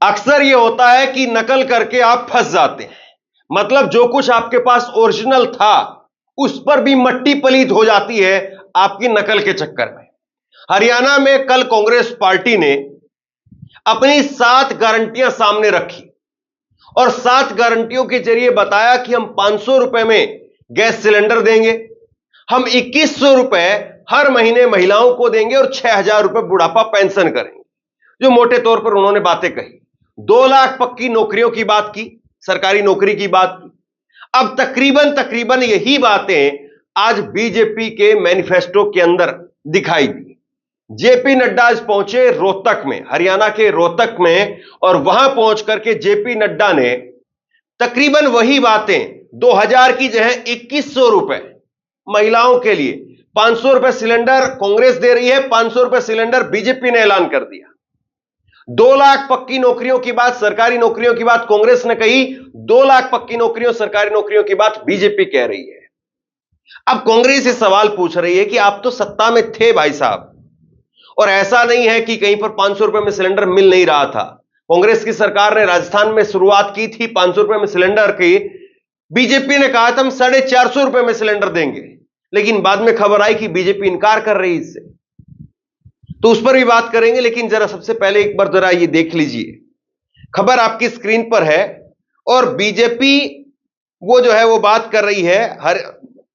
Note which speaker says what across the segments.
Speaker 1: अक्सर यह होता है कि नकल करके आप फंस जाते हैं। मतलब जो कुछ आपके पास ओरिजिनल था उस पर भी मट्टी पलीत हो जाती है आपकी नकल के चक्कर में। हरियाणा में कल कांग्रेस पार्टी ने अपनी 7 गारंटियां सामने रखी और 7 गारंटियों के जरिए बताया कि हम 500 रुपए में गैस सिलेंडर देंगे, हम 2100 रुपए हर महीने महिलाओं को देंगे और 6000 रुपए बुढ़ापा पेंशन करेंगे। जो मोटे तौर पर उन्होंने बातें कही। 2 लाख पक्की नौकरियों की बात की, सरकारी नौकरी की बात की। अब तकरीबन यही बातें आज बीजेपी के मैनिफेस्टो के अंदर दिखाई दी। जेपी नड्डा आज पहुंचे रोहतक में, हरियाणा के रोहतक में, और वहां पहुंच करके जेपी नड्डा ने तकरीबन वही बातें 2000 की जगह 2100 रुपए महिलाओं के लिए, 500 रुपए सिलेंडर कांग्रेस दे रही है, 500 रुपए सिलेंडर बीजेपी ने ऐलान कर दिया। 2 लाख पक्की नौकरियों की बात, सरकारी नौकरियों की बात कांग्रेस ने कही, 2 लाख पक्की नौकरियों सरकारी नौकरियों की बात बीजेपी कह रही है। अब कांग्रेस से सवाल पूछ रही है कि आप तो सत्ता में थे भाई साहब, और ऐसा नहीं है कि कहीं पर 500 रुपए में सिलेंडर मिल नहीं रहा था। कांग्रेस की सरकार ने राजस्थान में शुरुआत की थी 500 रुपए में सिलेंडर की। बीजेपी ने कहा था हम 450 रुपए में सिलेंडर देंगे, लेकिन बाद में खबर आई कि बीजेपी इनकार कर रही इससे, तो उस पर भी बात करेंगे। लेकिन जरा सबसे पहले एक बार जरा ये देख लीजिए, खबर आपकी स्क्रीन पर है। और बीजेपी वो जो है वो बात कर रही है,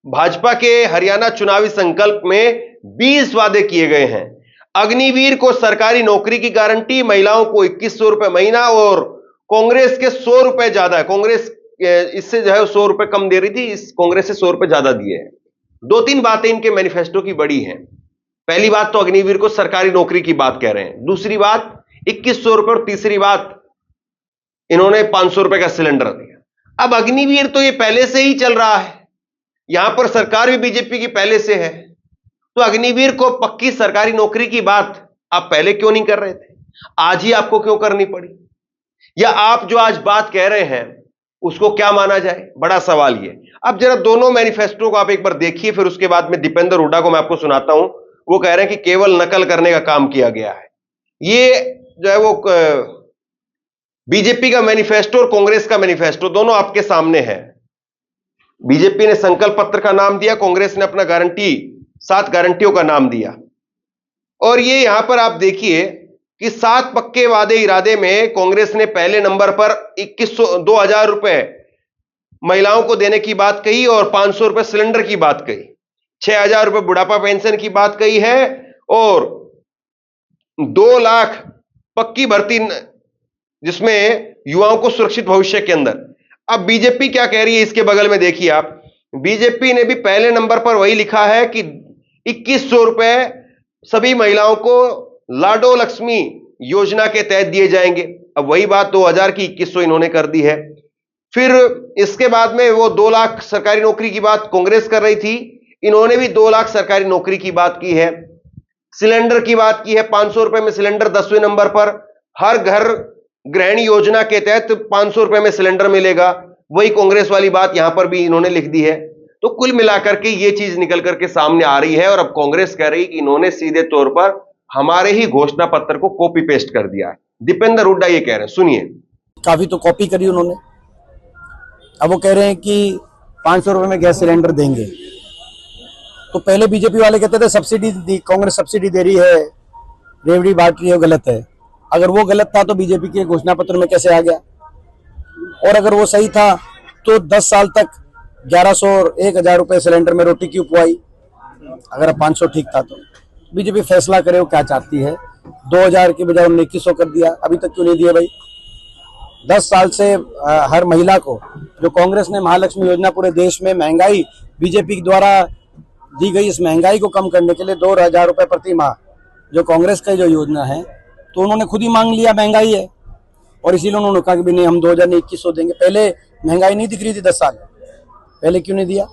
Speaker 1: भाजपा के हरियाणा चुनावी संकल्प में 20 वादे किए गए हैं। अग्निवीर को सरकारी नौकरी की गारंटी, महिलाओं को 2100 रुपए महीना, और कांग्रेस के 100 रुपए ज्यादा है। कांग्रेस इससे जो है 100 रुपए कम दे रही थी, इस कांग्रेस से 100 रुपए ज्यादा दिए हैं। 2-3 बातें इनके मैनिफेस्टो की बड़ी हैं। पहली बात तो अग्निवीर को सरकारी नौकरी की बात कह रहे हैं, दूसरी बात 2100 रुपए, और तीसरी बात इन्होंने 500 रुपए का सिलेंडर दिया। अब अग्निवीर तो ये पहले से ही चल रहा है, यहां पर सरकार भी बीजेपी की पहले से है, तो अग्निवीर को पक्की सरकारी नौकरी की बात आप पहले क्यों नहीं कर रहे थे? आज ही आपको क्यों करनी पड़ी? या आप जो आज बात कह रहे हैं उसको क्या माना जाए? बड़ा सवाल ये। अब जरा दोनों मैनिफेस्टो को आप एक बार देखिए, फिर उसके बाद में दीपेंद्र हुड्डा को मैं आपको सुनाता हूं। वो कह रहे हैं कि केवल नकल करने का काम किया गया है। ये जो है वो बीजेपी का मैनिफेस्टो और कांग्रेस का मैनिफेस्टो दोनों आपके सामने है। बीजेपी ने संकल्प पत्र का नाम दिया, कांग्रेस ने अपना 7 गारंटियों का नाम दिया। और ये यहां पर आप देखिए कि 7 पक्के वादे इरादे में कांग्रेस ने पहले नंबर पर 2000 रुपए महिलाओं को देने की बात कही और 500 रुपए सिलेंडर की बात कही, 6000 रुपए बुढ़ापा पेंशन की बात कही है, और 2 लाख पक्की भर्ती जिसमें युवाओं को सुरक्षित भविष्य के अंदर। अब बीजेपी क्या कह रही है इसके बगल में देखिए आप, बीजेपी ने भी पहले नंबर पर वही लिखा है कि 2100 रुपए सभी महिलाओं को लाडो लक्ष्मी योजना के तहत दिए जाएंगे। अब वही बात 2000 की 2100 इन्होंने कर दी है। फिर इसके बाद में वो 2 लाख सरकारी नौकरी की बात कांग्रेस कर रही थी, इन्होंने भी 2 लाख सरकारी नौकरी की बात की है। सिलेंडर की बात की है, 500 रुपए में सिलेंडर 10वें नंबर पर। हर घर गृहिणी योजना के तहत 500 रुपए में सिलेंडर मिलेगा, वही कांग्रेस वाली बात यहां पर भी इन्होंने लिख दी है। तो कुल मिलाकर के ये चीज निकल करके सामने आ रही है, और अब कांग्रेस कह रही कि इन्होंने सीधे तौर पर हमारे ही घोषणा पत्र को कॉपी पेस्ट कर दिया है। दीपेंद्र हुड्डा ये कह रहे हैं, सुनिए।
Speaker 2: काफी तो कॉपी करी उन्होंने। अब वो कह रहे हैं कि 500 रुपए में गैस सिलेंडर देंगे। तो पहले बीजेपी वाले कहते थे सब्सिडी दी, कांग्रेस सब्सिडी दे रही है, रेवड़ी बांट रही है, गलत है। अगर वो गलत था तो बीजेपी के घोषणा पत्र में कैसे आ गया? और अगर वो सही था तो 10 साल तक 1100 और 1000 रुपए सिलेंडर में रोटी क्यों पुआई? अगर 500 ठीक था तो बीजेपी फैसला करे वो क्या चाहती है। 2000 की बजाय उन्होंने 2100 कर दिया, अभी तक क्यों नहीं दिया भाई? 10 साल से हर महिला को, जो कांग्रेस ने महालक्ष्मी योजना पूरे देश में महंगाई बीजेपी द्वारा दी गई, इस महंगाई को कम करने के लिए 2000 रुपए प्रति माह जो कांग्रेस का जो योजना है, तो उन्होंने खुद ही मांग लिया, महंगाई है, और इसीलिए उन्होंने कहा कि भी नहीं हम 2000 नहीं 2100 देंगे। पहले महंगाई नहीं दिख रही थी 10 साल पहले, क्यों नहीं दिया?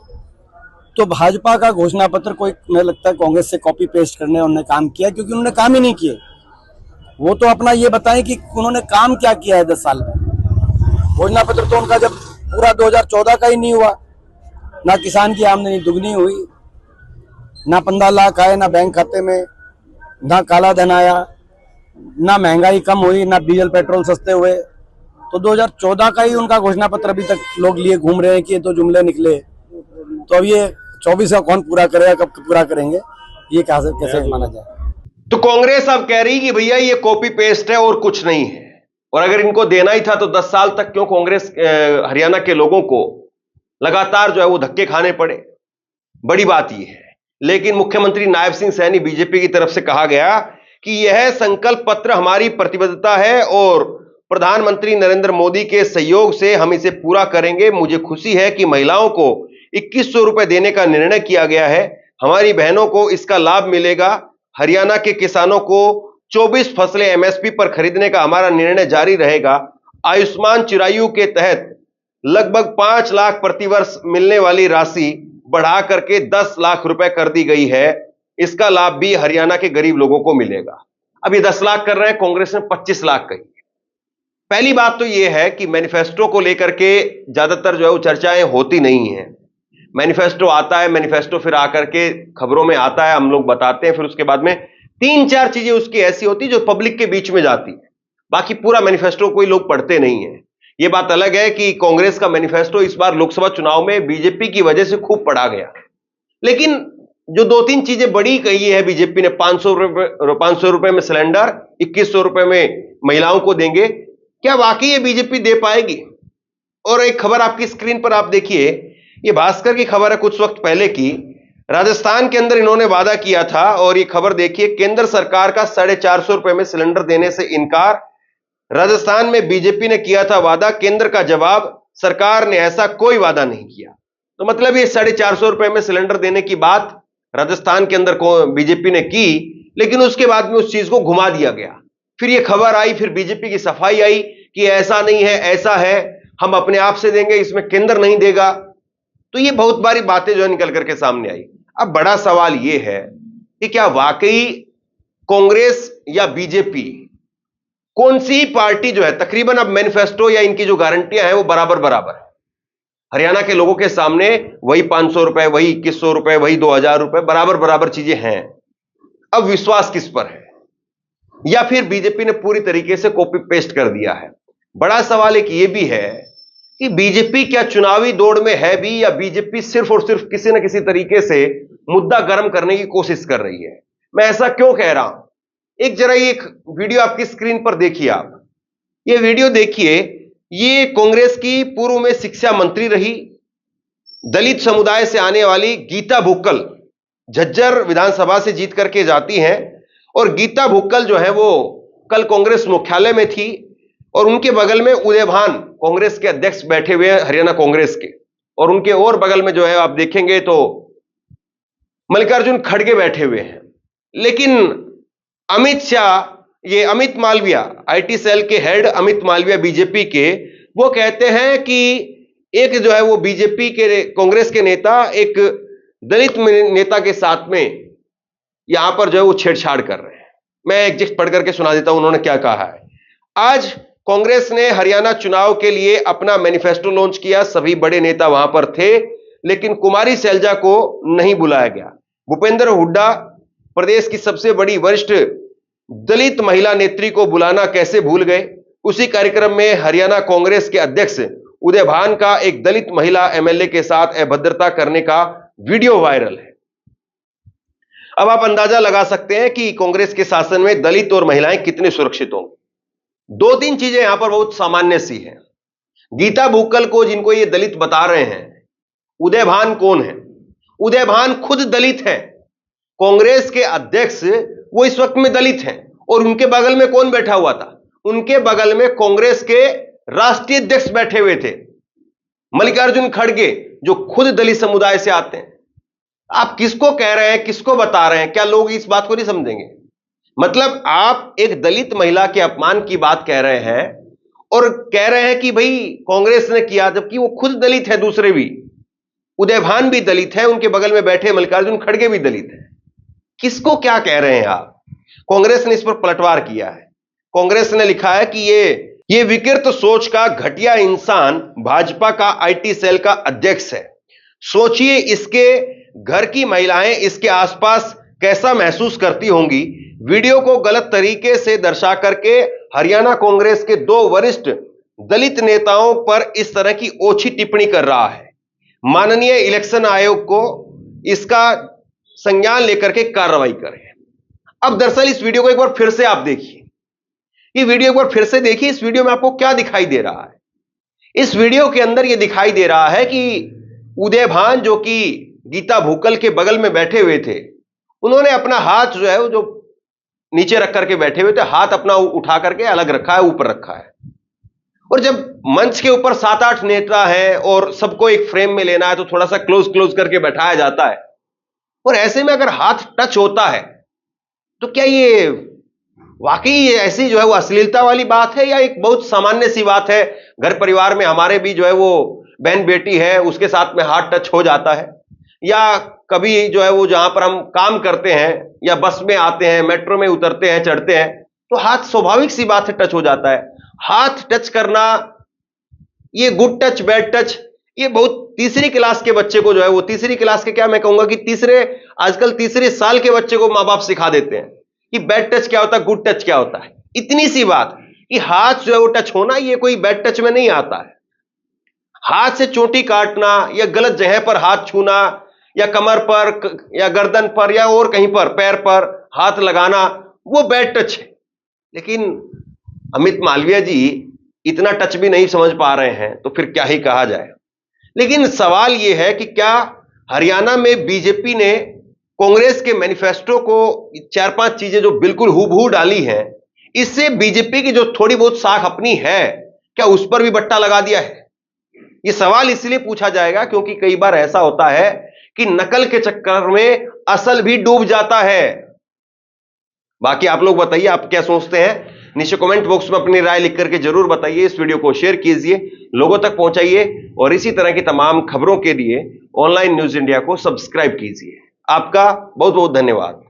Speaker 2: तो भाजपा का घोषणा पत्र को मुझे लगता है कांग्रेस से कॉपी पेस्ट करने उन्होंने काम किया, क्योंकि उन्होंने काम ही नहीं किए। वो तो अपना ये बताएं कि उन्होंने काम क्या किया है 10 साल में। घोषणा पत्र तो उनका जब पूरा 2014 का ही नहीं हुआ, ना किसान की आमदनी दुगनी हुई, ना 15 लाख आए, ना बैंक खाते में, ना काला धन आया, ना महंगाई कम हुई, ना डीजल पेट्रोल सस्ते हुए। तो 2014 का ही उनका घोषणा पत्र अभी तक लोग लिए घूम रहे हैं कि ये तो जुमले निकले। तो अब ये 24 का कौन पूरा करेगा, कब पूरा करेंगे, ये कैसे माना जाए।
Speaker 1: तो कांग्रेस अब कह रही कि भैया ये कॉपी पेस्ट है और कुछ नहीं है, और अगर इनको देना ही था तो 10 साल तक क्यों कांग्रेस हरियाणा के लोगों को लगातार जो है वो धक्के खाने पड़े। बड़ी बात यह है। लेकिन मुख्यमंत्री नायब सिंह सैनी बीजेपी की तरफ से कहा गया कि यह संकल्प पत्र हमारी प्रतिबद्धता है और प्रधानमंत्री नरेंद्र मोदी के सहयोग से हम इसे पूरा करेंगे। मुझे खुशी है कि महिलाओं को 2100 रुपए देने का निर्णय किया गया है। हमारी बहनों को इसका लाभ मिलेगा। हरियाणा के किसानों को 24 फसलें एमएसपी पर खरीदने का हमारा निर्णय जारी रहेगा। आयुष्मान चिरायु के तहत लगभग 5 लाख प्रतिवर्ष मिलने वाली राशि बढ़ा करके 10 लाख रुपए कर दी गई है। इसका लाभ भी हरियाणा के गरीब लोगों को मिलेगा। अब ये 10 लाख कर रहे हैं, कांग्रेस ने 25 लाख कही। पहली बात तो यह है कि मैनिफेस्टो को लेकर के ज्यादातर जो है वो चर्चाएं होती नहीं है। मैनिफेस्टो आता है, मैनिफेस्टो फिर आकर के खबरों में आता है, हम लोग बताते हैं, फिर उसके बाद में 3-4 चीजें उसकी ऐसी होती जो पब्लिक के बीच में जाती है। बाकी पूरा मैनिफेस्टो कोई लोग पढ़ते नहीं है। यह बात अलग है कि कांग्रेस का मैनिफेस्टो इस बार लोकसभा चुनाव में बीजेपी की वजह से खूब पढ़ा गया। लेकिन जो 2-3 चीजें बड़ी कही है बीजेपी ने, 500 रुपए में सिलेंडर, 2100 रुपए में महिलाओं को देंगे, क्या वाकई ये बीजेपी दे पाएगी? और एक खबर आपकी स्क्रीन पर आप देखिए, ये भास्कर की खबर है कुछ वक्त पहले की। राजस्थान के अंदर इन्होंने वादा किया था, और ये खबर देखिए, केंद्र सरकार का 450 रुपए में सिलेंडर देने से इनकार। राजस्थान में बीजेपी ने किया था वादा, केंद्र का जवाब, सरकार ने ऐसा कोई वादा नहीं किया। तो मतलब ये 450 रुपए में सिलेंडर देने की बात राजस्थान के अंदर बीजेपी ने की, लेकिन उसके बाद में उस चीज को घुमा दिया गया। फिर ये खबर आई, फिर बीजेपी की सफाई आई कि ऐसा नहीं है, ऐसा है, हम अपने आप से देंगे, इसमें केंद्र नहीं देगा। तो ये बहुत बारी बातें जो है निकल करके सामने आई। अब बड़ा सवाल ये है कि क्या वाकई कांग्रेस या बीजेपी, कौन सी पार्टी जो है, तकरीबन अब मैनिफेस्टो या इनकी जो गारंटियां हैं वो बराबर बराबर है। हरियाणा के लोगों के सामने वही 500 रुपए, वही 2100 रुपए, वही 2000 रुपए, बराबर बराबर चीजें हैं। अब विश्वास किस पर है? या फिर बीजेपी ने पूरी तरीके से कॉपी पेस्ट कर दिया है? बड़ा सवाल एक ये भी है कि बीजेपी क्या चुनावी दौड़ में है भी, या बीजेपी सिर्फ और सिर्फ किसी न किसी तरीके से मुद्दा गर्म करने की कोशिश कर रही है। मैं ऐसा क्यों कह रहा हूं? एक जरा एक वीडियो आपकी स्क्रीन पर देखिए आप। ये वीडियो देखिए, ये कांग्रेस की पूर्व में शिक्षा मंत्री रही, दलित समुदाय से आने वाली गीता भुक्कल, झज्जर विधानसभा से जीत करके जाती हैं। और गीता भुक्कल जो है वो कल कांग्रेस मुख्यालय में थी, और उनके बगल में उदय भान, कांग्रेस के अध्यक्ष, बैठे हुए हैं हरियाणा कांग्रेस के। और उनके और बगल में जो है आप देखेंगे तो मल्लिकार्जुन खड़गे बैठे हुए हैं। लेकिन अमित शाह, ये अमित मालविया, आईटी सेल के हेड अमित मालविया बीजेपी के, वो कहते हैं कि एक जो है वो बीजेपी के, कांग्रेस के नेता एक दलित नेता के साथ में यहां पर जो है वो छेड़छाड़ कर रहे हैं। मैं एग्जैक्ट पढ़ करके सुना देता हूं उन्होंने क्या कहा है। आज कांग्रेस ने हरियाणा चुनाव के लिए अपना मैनिफेस्टो लॉन्च किया, सभी बड़े नेता वहां पर थे, लेकिन कुमारी सैलजा को नहीं बुलाया गया। भूपेंद्र हुड्डा, प्रदेश की सबसे बड़ी वरिष्ठ दलित महिला नेत्री को बुलाना कैसे भूल गए। उसी कार्यक्रम में हरियाणा कांग्रेस के अध्यक्ष उदय भान का एक दलित महिला एमएलए के साथ अभद्रता करने का वीडियो वायरल है। अब आप अंदाजा लगा सकते हैं कि कांग्रेस के शासन में दलित और महिलाएं कितने सुरक्षित होंगे। 2-3 चीजें यहां पर बहुत सामान्य सी हैं। गीता भुक्कल को जिनको ये दलित बता रहे हैं, उदय भान कौन है? उदय भान खुद दलित हैं। कांग्रेस के अध्यक्ष वो इस वक्त में दलित हैं। और उनके बगल में कौन बैठा हुआ था? उनके बगल में कांग्रेस के राष्ट्रीय अध्यक्ष बैठे हुए थे, मल्लिकार्जुन खड़गे, जो खुद दलित समुदाय से आते हैं। आप किसको कह रहे हैं, किसको बता रहे हैं? क्या लोग इस बात को नहीं समझेंगे? मतलब आप एक दलित महिला के अपमान की बात कह रहे हैं और कह रहे हैं कि भाई कांग्रेस ने किया, जबकि वो खुद दलित है। दूसरे भी, उदय भान भी दलित है, उनके बगल में बैठे मल्लिकार्जुन खड़गे भी दलित है। किसको क्या कह रहे हैं आप? कांग्रेस ने इस पर पलटवार किया है। कांग्रेस ने लिखा है कि ये विकृत सोच का घटिया इंसान भाजपा का आईटी सेल का अध्यक्ष है। सोचिए, इसके घर की महिलाएं इसके आसपास कैसा महसूस करती होंगी। वीडियो को गलत तरीके से दर्शा करके हरियाणा कांग्रेस के 2 वरिष्ठ दलित नेताओं पर इस तरह की ओछी टिप्पणी कर रहा है। माननीय इलेक्शन आयोग को इसका संज्ञान लेकर के कार्रवाई करें। अब दरअसल इस वीडियो को एक बार फिर से आप देखिए, ये वीडियो एक बार फिर से देखिए। इस वीडियो में आपको क्या दिखाई दे रहा है? इस वीडियो के अंदर यह दिखाई दे रहा है कि उदय भान जो कि गीता भूकल के बगल में बैठे हुए थे, उन्होंने अपना हाथ जो है वो जो नीचे रख करके बैठे हुए थे, हाथ अपना उठा करके अलग रखा है, ऊपर रखा है। और जब मंच के ऊपर 7-8 नेता हैं और सबको एक फ्रेम में लेना है तो थोड़ा सा क्लोज करके बैठाया जाता है। और ऐसे में अगर हाथ टच होता है तो क्या ये वाकई ऐसी जो है वो अश्लीलता वाली बात है या एक बहुत सामान्य सी बात है? घर परिवार में हमारे भी जो है वो बहन बेटी है, उसके साथ में हाथ टच हो जाता है, या कभी जो है वो जहां पर हम काम करते हैं या बस में आते हैं, मेट्रो में उतरते हैं, चढ़ते हैं, तो हाथ स्वाभाविक सी बात है टच हो जाता है। हाथ टच करना, ये गुड टच बैड टच, ये बहुत तीसरी क्लास के बच्चे को जो है वो, तीसरी क्लास के क्या मैं कहूंगा कि आजकल तीसरे साल के बच्चे को मां बाप सिखा देते हैं कि बैड टच क्या होता है, गुड टच क्या होता है। इतनी सी बात कि हाथ जो है वो टच होना, ये कोई बैड टच में नहीं आता है। हाथ से चोटी काटना या गलत जगह पर हाथ छूना या कमर पर या गर्दन पर या और कहीं पर पैर पर हाथ लगाना, वो बैड टच है। लेकिन अमित मालवीय जी इतना टच भी नहीं समझ पा रहे हैं तो फिर क्या ही कहा जाए। लेकिन सवाल यह है कि क्या हरियाणा में बीजेपी ने कांग्रेस के मैनिफेस्टो को 4-5 चीजें जो बिल्कुल हूबहू डाली हैं, इससे बीजेपी की जो थोड़ी बहुत साख अपनी है, क्या उस पर भी बट्टा लगा दिया है? यह सवाल इसलिए पूछा जाएगा क्योंकि कई बार ऐसा होता है कि नकल के चक्कर में असल भी डूब जाता है। बाकी आप लोग बताइए, आप क्या सोचते हैं? नीचे कमेंट बॉक्स में अपनी राय लिख करके जरूर बताइए। इस वीडियो को शेयर कीजिए, लोगों तक पहुंचाइए और इसी तरह की तमाम खबरों के लिए ऑनलाइन न्यूज इंडिया को सब्सक्राइब कीजिए। आपका बहुत बहुत धन्यवाद।